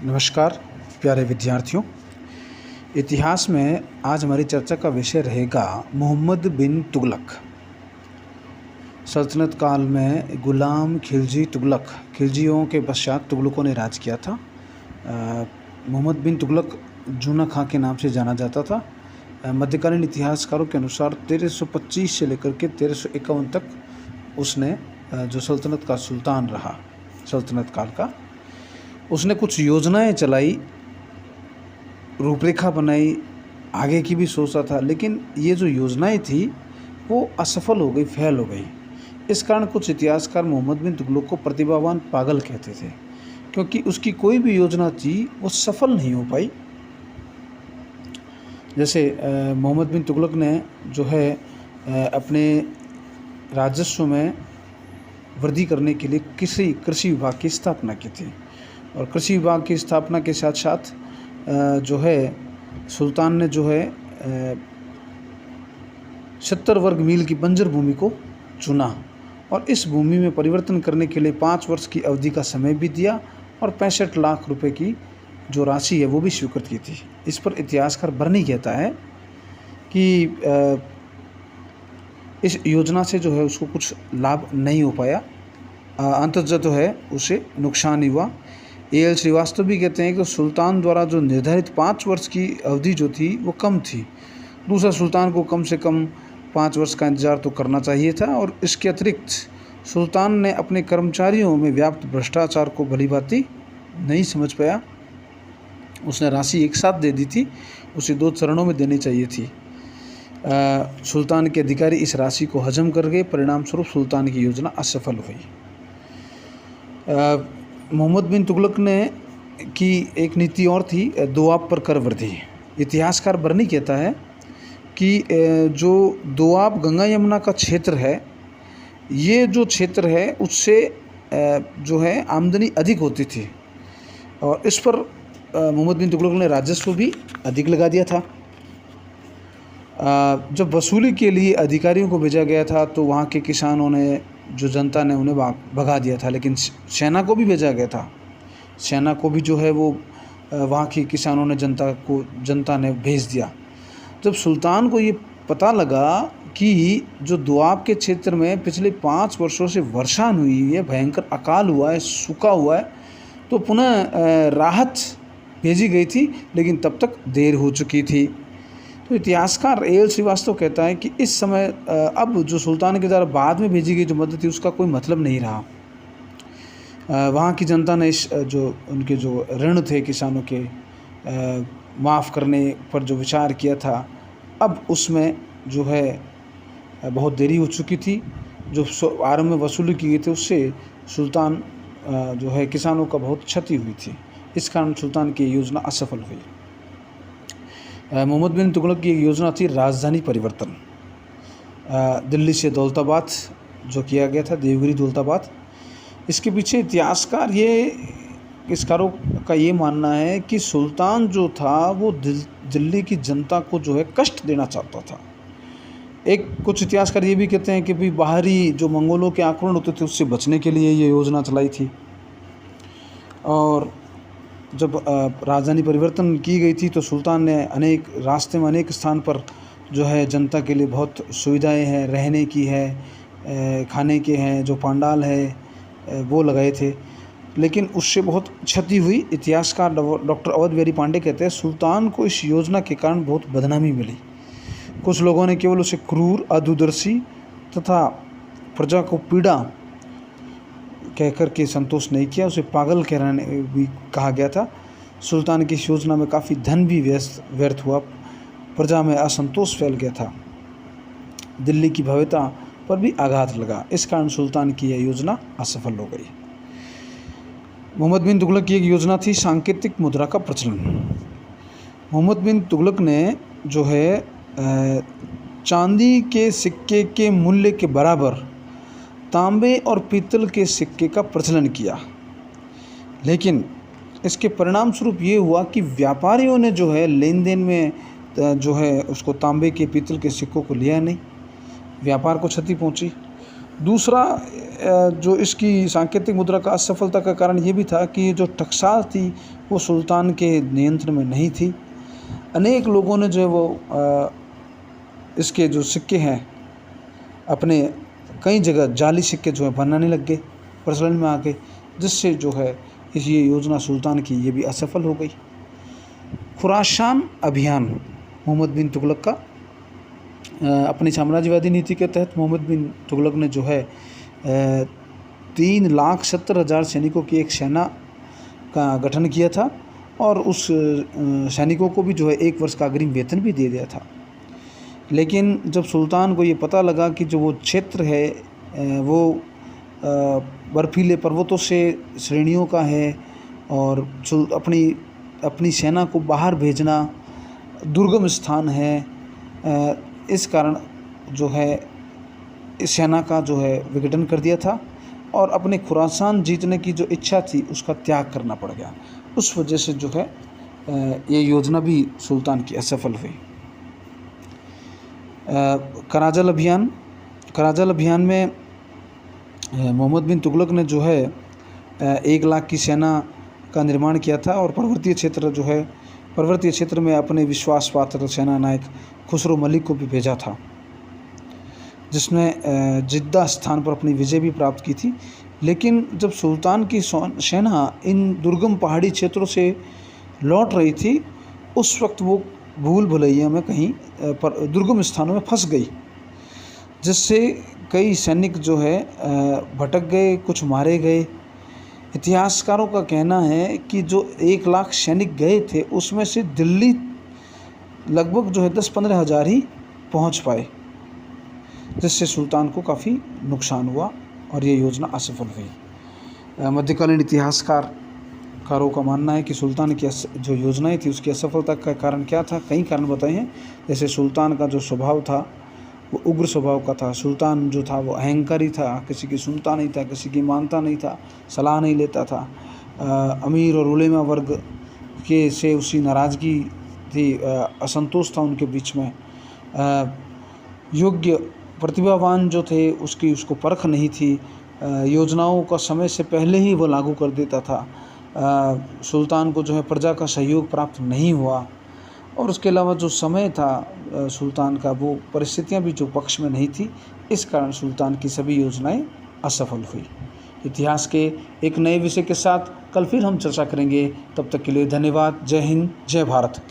नमस्कार प्यारे विद्यार्थियों। इतिहास में आज हमारी चर्चा का विषय रहेगा मोहम्मद बिन तुगलक। सल्तनत काल में गुलाम खिलजी तुगलक, खिलजियों के पश्चात तुगलकों ने राज किया था। मोहम्मद बिन तुगलक जूना खां के नाम से जाना जाता था। मध्यकालीन इतिहासकारों के अनुसार 1325 से लेकर के 1351 तक उसने जो सल्तनत का सुल्तान रहा, सल्तनत काल का, उसने कुछ योजनाएं चलाई, रूपरेखा बनाई, आगे की भी सोचा था, लेकिन ये जो योजनाएं थी वो असफल हो गई, फेल हो गई। इस कारण कुछ इतिहासकार मोहम्मद बिन तुगलक को प्रतिभावान पागल कहते थे, क्योंकि उसकी कोई भी योजना थी वो सफल नहीं हो पाई। जैसे मोहम्मद बिन तुगलक ने जो है अपने राजस्व में वृद्धि करने के लिए कृषि विभाग की स्थापना की थी, और कृषि विभाग की स्थापना के साथ साथ जो है सुल्तान ने जो है 70 वर्ग मील की बंजर भूमि को चुना और इस भूमि में परिवर्तन करने के लिए 5 वर्ष की अवधि का समय भी दिया और 65 लाख रुपए की जो राशि है वो भी स्वीकृत की थी। इस पर इतिहासकार बर्नी कहता है कि इस योजना से जो है उसको कुछ लाभ नहीं हो पाया, अंततः जो है उसे नुकसान ही हुआ। A.L. श्रीवास्तव भी कहते हैं कि सुल्तान द्वारा जो निर्धारित 5 वर्ष की अवधि जो थी वो कम थी। दूसरा, सुल्तान को कम से कम 5 वर्ष का इंतजार तो करना चाहिए था, और इसके अतिरिक्त सुल्तान ने अपने कर्मचारियों में व्याप्त भ्रष्टाचार को भलीभांति नहीं समझ पाया। उसने राशि एक साथ दे दी थी, उसे 2 चरणों में देनी चाहिए थी। सुल्तान के अधिकारी इस राशि को हजम कर गए, परिणाम स्वरूप सुल्तान की योजना असफल हुई। मोहम्मद बिन तुगलक ने की एक नीति और थी, दोआब पर कर वृद्धि। इतिहासकार बर्नी कहता है कि जो दोआब गंगा यमुना का क्षेत्र है, ये जो क्षेत्र है उससे जो है आमदनी अधिक होती थी, और इस पर मोहम्मद बिन तुगलक ने राजस्व भी अधिक लगा दिया था। जब वसूली के लिए अधिकारियों को भेजा गया था तो वहाँ के किसानों ने, जो जनता ने उन्हें भगा दिया था, लेकिन सेना को भी भेजा गया था। सेना को भी जो है वो वहाँ के किसानों ने, जनता ने भेज दिया। जब सुल्तान को ये पता लगा कि जो दोआब के क्षेत्र में पिछले 5 वर्षों से वर्षा नहीं हुई है, भयंकर अकाल हुआ है, सूखा हुआ है, तो पुनः राहत भेजी गई थी, लेकिन तब तक देर हो चुकी थी। तो इतिहासकार A.L. श्रीवास्तव कहता है कि इस समय अब जो सुल्तान के द्वारा बाद में भेजी गई जो मदद थी उसका कोई मतलब नहीं रहा। वहाँ की जनता ने इस जो उनके जो ऋण थे किसानों के माफ़ करने पर जो विचार किया था, अब उसमें जो है बहुत देरी हो चुकी थी। जो आरंभ में वसूली की गई थी उससे सुल्तान जो है किसानों का बहुत क्षति हुई थी। इस कारण सुल्तान की योजना असफल हुई। मोहम्मद बिन तुगलक की एक योजना थी राजधानी परिवर्तन। दिल्ली से दौलताबाद जो किया गया था, देवगिरी दौलताबाद। इसके पीछे इतिहासकारों का ये मानना है कि सुल्तान जो था वो दिल्ली की जनता को जो है कष्ट देना चाहता था। कुछ इतिहासकार ये भी कहते हैं कि भाई बाहरी जो मंगोलों के आक्रमण होते थे उससे बचने के लिए ये योजना चलाई थी। और जब राजधानी परिवर्तन की गई थी तो सुल्तान ने रास्ते में अनेक स्थान पर जो है जनता के लिए बहुत सुविधाएं हैं, रहने की है, खाने के हैं, जो पंडाल है वो लगाए थे, लेकिन उससे बहुत क्षति हुई। इतिहासकार डॉक्टर अवध बिहारी पांडे कहते हैं सुल्तान को इस योजना के कारण बहुत बदनामी मिली। कुछ लोगों ने केवल उसे क्रूर, अदूरदर्शी तथा प्रजा को पीड़ा कहकर के संतोष नहीं किया, उसे पागल कहने भी कहा गया था। सुल्तान की इस योजना में काफ़ी धन भी व्यर्थ हुआ, प्रजा में असंतोष फैल गया था, दिल्ली की भव्यता पर भी आघात लगा। इस कारण सुल्तान की यह योजना असफल हो गई। मोहम्मद बिन तुगलक की एक योजना थी सांकेतिक मुद्रा का प्रचलन। मोहम्मद बिन तुगलक ने जो है चांदी के सिक्के के मूल्य के बराबर तांबे और पीतल के सिक्के का प्रचलन किया, लेकिन इसके परिणाम स्वरूप ये हुआ कि व्यापारियों ने जो है लेन देन में जो है उसको तांबे के, पीतल के सिक्कों को लिया नहीं, व्यापार को क्षति पहुंची। दूसरा, जो इसकी सांकेतिक मुद्रा का असफलता का कारण ये भी था कि जो टकसाल थी वो सुल्तान के नियंत्रण में नहीं थी। अनेक लोगों ने जो है वो इसके जो सिक्के हैं अपने कई जगह जाली सिक्के जो है बनाने लग गए, प्रचलन में आ गए, जिससे जो है ये योजना सुल्तान की ये भी असफल हो गई। खुरासान अभियान मोहम्मद बिन तुगलक का, अपनी साम्राज्यवादी नीति के तहत मोहम्मद बिन तुगलक ने जो है 3,70,000 सैनिकों की एक सेना का गठन किया था और उस सैनिकों को भी जो है 1 वर्ष का अग्रिम वेतन भी दे दिया था। लेकिन जब सुल्तान को ये पता लगा कि जो वो क्षेत्र है वो बर्फीले पर्वतों से श्रेणियों का है और अपनी सेना को बाहर भेजना दुर्गम स्थान है, इस कारण जो है इस सेना का जो है विघटन कर दिया था और अपने खुरासान जीतने की जो इच्छा थी उसका त्याग करना पड़ गया। उस वजह से जो है ये योजना भी सुल्तान की असफल हुई। कराजल अभियान में मोहम्मद बिन तुगलक ने जो है 1 लाख की सेना का निर्माण किया था और पर्वतीय क्षेत्र में अपने विश्वास पात्र सेना नायक खुसरो मलिक को भी भेजा था, जिसने जिद्दा स्थान पर अपनी विजय भी प्राप्त की थी। लेकिन जब सुल्तान की सेना इन दुर्गम पहाड़ी क्षेत्रों से लौट रही थी, उस वक्त वो भूल भुलैया में कहीं पर दुर्गम स्थानों में फंस गई, जिससे कई सैनिक जो है भटक गए, कुछ मारे गए। इतिहासकारों का कहना है कि जो 1 लाख सैनिक गए थे उसमें से दिल्ली लगभग जो है 10-15 हज़ार ही पहुंच पाए, जिससे सुल्तान को काफ़ी नुकसान हुआ और ये योजना असफल हुई। मध्यकालीन इतिहासकारों का मानना है कि सुल्तान की जो योजनाएं थी उसकी असफलता का कारण क्या था। कई कारण बताए हैं, जैसे सुल्तान का जो स्वभाव था वो उग्र स्वभाव का था। सुल्तान जो था वो अहंकारी था, किसी की सुनता नहीं था, किसी की मानता नहीं था, सलाह नहीं लेता था। अमीर और उलेमा वर्ग के से उसकी नाराज़गी थी, असंतोष था उनके बीच में। योग्य प्रतिभावान जो थे उसको परख नहीं थी। योजनाओं का समय से पहले ही वो लागू कर देता था। सुल्तान को जो है प्रजा का सहयोग प्राप्त नहीं हुआ और उसके अलावा जो समय था सुल्तान का, वो परिस्थितियां भी जो पक्ष में नहीं थी, इस कारण सुल्तान की सभी योजनाएं असफल हुई। इतिहास के एक नए विषय के साथ कल फिर हम चर्चा करेंगे। तब तक के लिए धन्यवाद। जय हिंद, जय भारत।